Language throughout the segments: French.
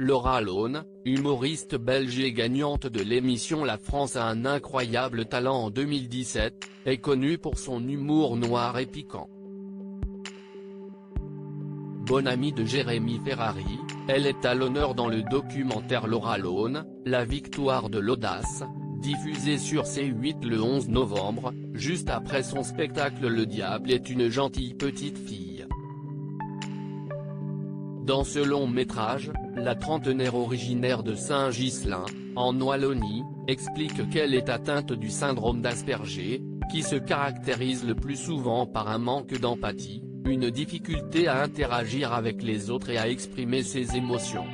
Laura Lone, humoriste belge et gagnante de l'émission La France a un incroyable talent en 2017, est connue pour son humour noir et piquant. Bonne amie de Jérémy Ferrari, elle est à l'honneur dans le documentaire Laura Lone, La victoire de l'audace, diffusé sur C8 le 11 novembre, juste après son spectacle Le diable est une gentille petite fille. Dans ce long métrage, la trentenaire originaire de Saint-Ghislain, en Wallonie, explique qu'elle est atteinte du syndrome d'Asperger, qui se caractérise le plus souvent par un manque d'empathie, une difficulté à interagir avec les autres et à exprimer ses émotions.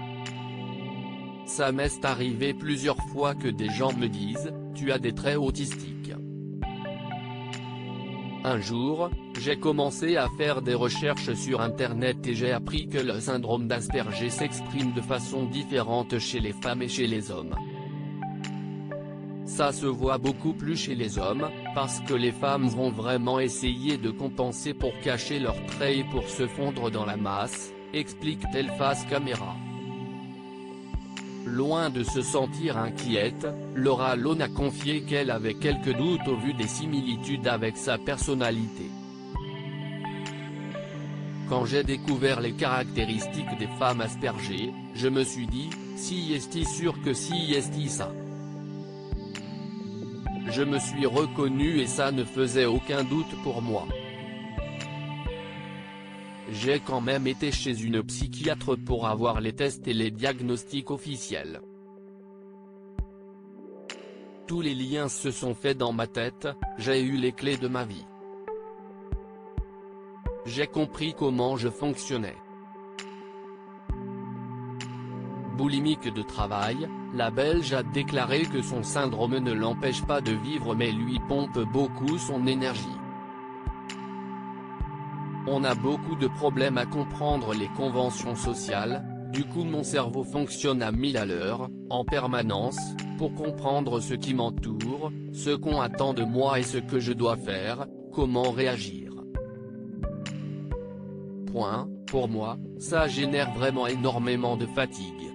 Ça m'est arrivé plusieurs fois que des gens me disent « tu as des traits autistiques ». Un jour, j'ai commencé à faire des recherches sur internet et j'ai appris que le syndrome d'Asperger s'exprime de façon différente chez les femmes et chez les hommes. Ça se voit beaucoup plus chez les hommes, parce que les femmes vont vraiment essayer de compenser pour cacher leurs traits et pour se fondre dans la masse, explique-t-elle face caméra. Loin de se sentir inquiète, Laura Lone a confié qu'elle avait quelques doutes au vu des similitudes avec sa personnalité. Quand j'ai découvert les caractéristiques des femmes Asperger, je me suis dit, si est-il sûr que si est-il ça. Je me suis reconnue et ça ne faisait aucun doute pour moi. J'ai quand même été chez une psychiatre pour avoir les tests et les diagnostics officiels. Tous les liens se sont faits dans ma tête, j'ai eu les clés de ma vie. J'ai compris comment je fonctionnais. Boulimique de travail, la Belge a déclaré que son syndrome ne l'empêche pas de vivre mais lui pompe beaucoup son énergie. On a beaucoup de problèmes à comprendre les conventions sociales, du coup mon cerveau fonctionne à 1000 à l'heure, en permanence, pour comprendre ce qui m'entoure, ce qu'on attend de moi et ce que je dois faire, comment réagir. Pour moi, ça génère vraiment énormément de fatigue.